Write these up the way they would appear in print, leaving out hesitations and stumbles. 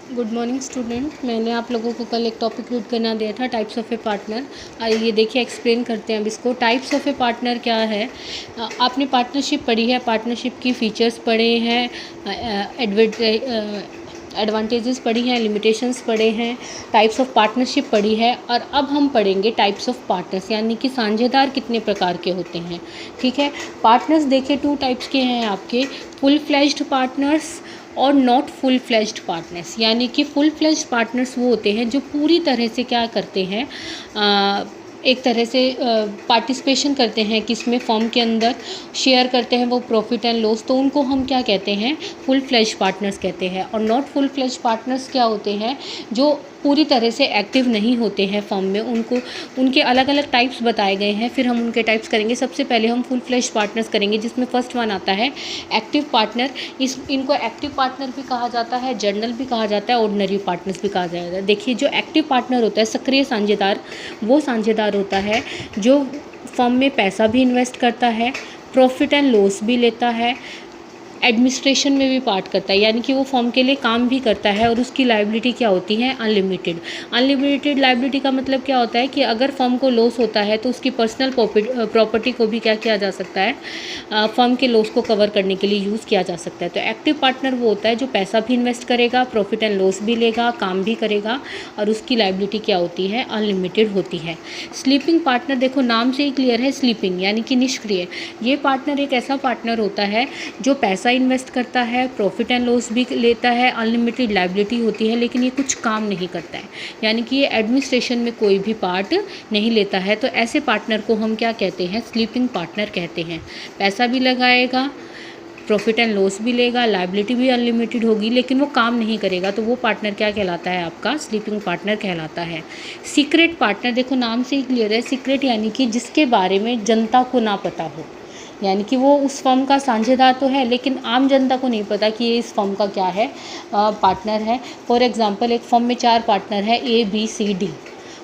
Good morning student. मैंने आप लोगों को कल एक टॉपिक रीड करना दिया था, टाइप्स ऑफ ए पार्टनर। आइए देखिए, एक्सप्लेन करते हैं अब इसको। टाइप्स ऑफ ए पार्टनर क्या है? आपने पार्टनरशिप पढ़ी है, पार्टनरशिप की फ़ीचर्स पढ़े हैं, एडवांटेजेस पढ़ी हैं, लिमिटेशंस पढ़े हैं, टाइप्स ऑफ पार्टनरशिप पढ़ी है। और अब हम पढ़ेंगे टाइप्स ऑफ पार्टनर्स, यानी कि साझेदार कितने प्रकार के होते हैं। ठीक है, पार्टनर्स देखिए 2 टाइप्स के हैं आपके, फुल फ्लेज्ड पार्टनर्स और नॉट फुल फ्लेज्ड पार्टनर्स। यानी कि फुल फ्लेज्ड पार्टनर्स वो होते हैं जो पूरी तरह से क्या करते हैं, एक तरह से पार्टिसिपेशन करते हैं किसमें, फॉर्म के अंदर शेयर करते हैं वो प्रॉफिट एंड लॉस, तो उनको हम क्या कहते हैं, फुल फ्लेज्ड पार्टनर्स कहते हैं। और नॉट फुल फ्लेज्ड पार्टनर्स क्या होते हैं, जो पूरी तरह से एक्टिव नहीं होते हैं फॉर्म में। उनको उनके अलग अलग टाइप्स बताए गए हैं, फिर हम उनके टाइप्स करेंगे। सबसे पहले हम फुल फ्लेज्ड पार्टनर्स करेंगे, जिसमें फर्स्ट वन आता है एक्टिव पार्टनर। इनको एक्टिव पार्टनर भी कहा जाता है, जर्नल भी कहा जाता है, ऑर्डिनरी पार्टनर्स भी कहा जाता है। देखिए, जो एक्टिव पार्टनर होता है, सक्रिय साझेदार, वो साझेदार होता है जो फर्म में पैसा भी इन्वेस्ट करता है, प्रॉफिट एंड लॉस भी लेता है, एडमिनिस्ट्रेशन में भी पार्ट करता है, यानी कि वो फर्म के लिए काम भी करता है। और उसकी लायबिलिटी क्या होती है, अनलिमिटेड। अनलिमिटेड लायबिलिटी का मतलब क्या होता है कि अगर फर्म को लॉस होता है तो उसकी पर्सनल प्रॉपर्टी को भी क्या किया जा सकता है, फर्म के लॉस को कवर करने के लिए यूज़ किया जा सकता है। तो एक्टिव पार्टनर वो होता है जो पैसा भी इन्वेस्ट करेगा, प्रॉफिट एंड लॉस भी लेगा, काम भी करेगा, और उसकी लायबिलिटी क्या होती है, अनलिमिटेड होती है। स्लीपिंग पार्टनर, देखो नाम से ही क्लियर है, स्लीपिंग यानी कि निष्क्रिय। ये पार्टनर एक ऐसा पार्टनर होता है जो पैसा इन्वेस्ट करता है, प्रॉफिट एंड लॉस भी लेता है, अनलिमिटेड लायबिलिटी होती है, लेकिन ये कुछ काम नहीं करता है, यानी कि ये एडमिनिस्ट्रेशन में कोई भी पार्ट नहीं लेता है। तो ऐसे पार्टनर को हम क्या कहते हैं, स्लीपिंग पार्टनर कहते हैं। पैसा भी लगाएगा, प्रॉफिट एंड लॉस भी लेगा, लायबिलिटी भी अनलिमिटेड होगी, लेकिन वो काम नहीं करेगा, तो वो पार्टनर क्या कहलाता है, आपका स्लीपिंग पार्टनर कहलाता है। सीक्रेट पार्टनर, देखो नाम से ही क्लियर है, सीक्रेट यानी कि जिसके बारे में जनता को ना पता हो, यानी कि वो उस फर्म का साझेदार तो है लेकिन आम जनता को नहीं पता कि ये इस फर्म का क्या है, पार्टनर है। फॉर एग्जांपल, एक फर्म में 4 पार्टनर है, A B C D.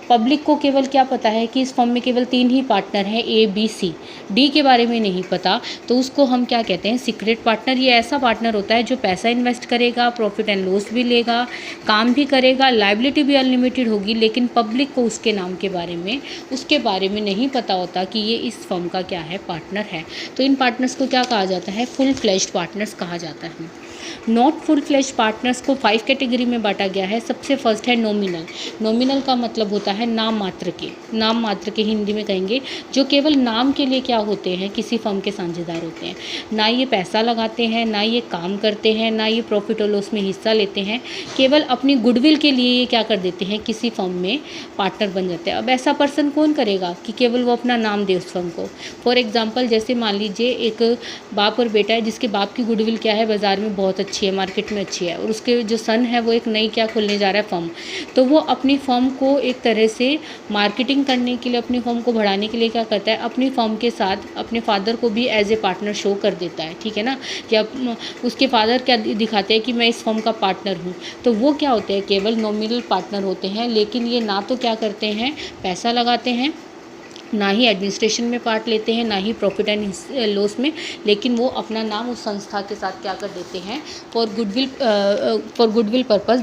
Public को केवल क्या पता है कि इस फर्म में केवल 3 ही पार्टनर हैं, ए बी सी, डी के बारे में नहीं पता, तो उसको हम क्या कहते हैं, सीक्रेट पार्टनर। ये ऐसा पार्टनर होता है जो पैसा इन्वेस्ट करेगा, प्रॉफिट एंड लॉस भी लेगा, काम भी करेगा, लायबिलिटी भी अनलिमिटेड होगी, लेकिन पब्लिक को उसके नाम के बारे में, उसके बारे में नहीं पता होता कि ये इस फर्म का क्या है, पार्टनर है। तो इन पार्टनर्स को क्या कहा जाता है, फुल फ्लेज्ड पार्टनर्स कहा जाता है। नॉट फुल फ्लेज्ड पार्टनर्स को 5 कैटेगरी में बांटा गया है। सबसे फर्स्ट है नॉमिनल। नॉमिनल का मतलब होता है नाम मात्र के, नाम मात्र के हिंदी में कहेंगे, जो केवल नाम के लिए क्या होते हैं, किसी फर्म के साझेदार होते हैं। ना ये पैसा लगाते हैं, ना ये काम करते हैं, ना ये प्रॉफिट और लॉस में हिस्सा लेते हैं, केवल अपनी गुडविल के लिए ये क्या कर देते हैं, किसी फर्म में पार्टनर बन जाते हैं। अब ऐसा पर्सन कौन करेगा कि केवल वो अपना नाम दे उस फर्म को। फॉर एग्जाम्पल, जैसे मान लीजिए एक बाप और बेटा है, जिसके बाप की गुडविल क्या है, बाज़ार में बहुत अच्छी है, मार्केट में अच्छी है, और उसके जो सन है वो एक नई क्या खोलने जा रहा है, फर्म। तो वो अपनी फर्म को एक तरह से मार्केटिंग करने के लिए, अपनी फर्म को बढ़ाने के लिए क्या करता है, अपनी फर्म के साथ अपने फादर को भी एज ए पार्टनर शो कर देता है, ठीक है ना। या उसके फादर क्या दिखाते हैं कि मैं इस फर्म का पार्टनर हूँ। तो वो क्या होते हैं, केवल नॉमिनल पार्टनर होते हैं, लेकिन ये ना तो क्या करते हैं, पैसा लगाते हैं, ना ही एडमिनिस्ट्रेशन में पार्ट लेते हैं, ना ही प्रॉफिट एंड लॉस में, लेकिन वो अपना नाम उस संस्था के साथ क्या कर देते हैं, फॉर गुडविल पर्पस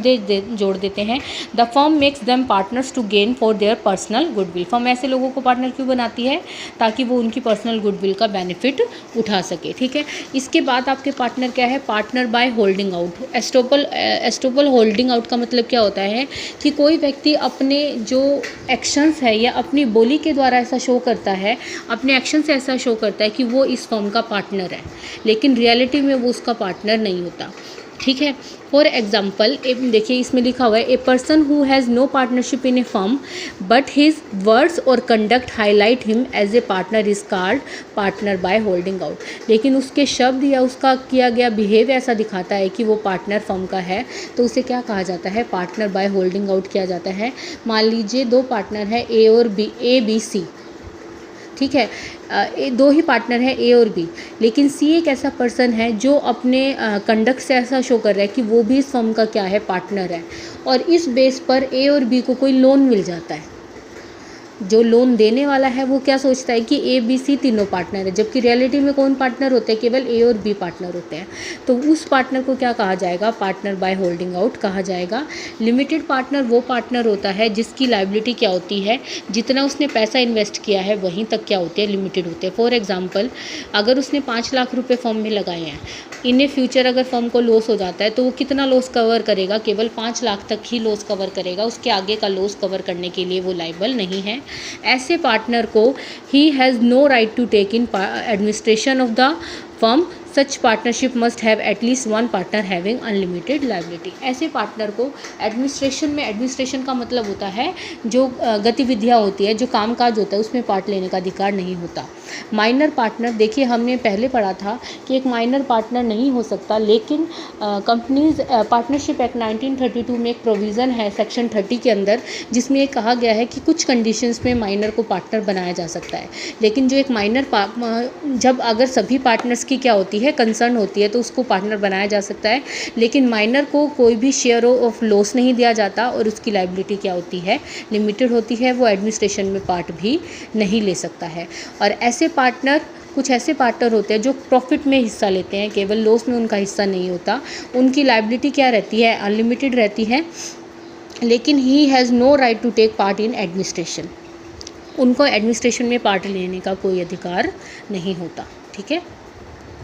जोड़ देते हैं। The firm makes them partners to gain for their personal goodwill. Firm ऐसे लोगों को पार्टनर क्यों बनाती है, ताकि वो उनकी पर्सनल गुडविल का बेनिफिट उठा सके, ठीक है। इसके बाद आपके पार्टनर क्या है, partner by holding out. Estoppel holding out का मतलब क्या होता है कि कोई व्यक्ति अपने जो एक्शंस है या अपनी बोली के द्वारा ऐसा शो करता है, अपने एक्शन से ऐसा शो करता है कि वो इस फर्म का पार्टनर है, लेकिन रियलिटी में वो उसका पार्टनर नहीं होता, ठीक है। फॉर एग्जाम्पल, देखिए इसमें लिखा हुआ है, a person who has no partnership in a firm but his words और conduct highlight him as a partner is called partner by holding out. लेकिन उसके शब्द या उसका किया गया बिहेव ऐसा दिखाता है कि वो पार्टनर फर्म का है, तो उसे क्या कहा जाता है, पार्टनर बाय होल्डिंग आउट किया जाता है। मान लीजिए 2 पार्टनर है, ए और बी, ए बी सी, ठीक है। 2 ही पार्टनर है, ए और बी, लेकिन सी एक ऐसा पर्सन है जो अपने कंडक्ट से ऐसा शो कर रहा है कि वो भी इस फर्म का क्या है, पार्टनर है, और इस बेस पर ए और बी को कोई लोन मिल जाता है, जो लोन देने वाला है वो क्या सोचता है कि ए बी सी तीनों पार्टनर है, जबकि रियलिटी में कौन पार्टनर होते हैं, केवल ए और बी पार्टनर होते हैं। तो उस पार्टनर को क्या कहा जाएगा, पार्टनर बाय होल्डिंग आउट कहा जाएगा। लिमिटेड पार्टनर वो पार्टनर होता है जिसकी लायबिलिटी क्या होती है, जितना उसने पैसा इन्वेस्ट किया है वहीं तक क्या होती है, लिमिटेड होते हैं। फॉर एग्जाम्पल, अगर उसने 5 लाख रुपये फर्म में लगाए हैं, इन फ्यूचर अगर फर्म को लॉस हो जाता है तो वो कितना लॉस कवर करेगा, केवल 5 लाख तक ही लॉस कवर करेगा, उसके आगे का लॉस कवर करने के लिए वो लायबल नहीं है। ऐसे पार्टनर को he has no right to take in administration of the firm. Such partnership must have at least one partner having unlimited liability. ऐसे पार्टनर को एडमिनिस्ट्रेशन में, एडमिनिस्ट्रेशन का मतलब होता है जो गतिविधियाँ होती है, जो कामकाज होता है उसमें पार्ट लेने का अधिकार नहीं होता। माइनर पार्टनर, देखिए हमने पहले पढ़ा था कि एक माइनर पार्टनर नहीं हो सकता, लेकिन कंपनीज पार्टनरशिप एक्ट 1932 में एक प्रोविज़न है सेक्शन 30 के अंदर, जिसमें ये कहा गया है कि कुछ कंडीशंस में माइनर को पार्टनर बनाया जा सकता है। लेकिन जो एक माइनर जब अगर सभी पार्टनर्स की क्या होती है, कंसर्न होती है, तो उसको पार्टनर बनाया जा सकता है, लेकिन माइनर को कोई भी शेयर ऑफ लॉस नहीं दिया जाता और उसकी लायबिलिटी क्या होती है, लिमिटेड होती है। वो एडमिनिस्ट्रेशन में पार्ट भी नहीं ले सकता है। और ऐसे पार्टनर, कुछ ऐसे पार्टनर होते हैं जो प्रॉफिट में हिस्सा लेते हैं, केवल लॉस में उनका हिस्सा नहीं होता। उनकी लायबिलिटी क्या रहती है, अनलिमिटेड रहती है, लेकिन he has no right to take part in administration. उनको एडमिनिस्ट्रेशन में पार्ट लेने का कोई अधिकार नहीं होता। ठीक है।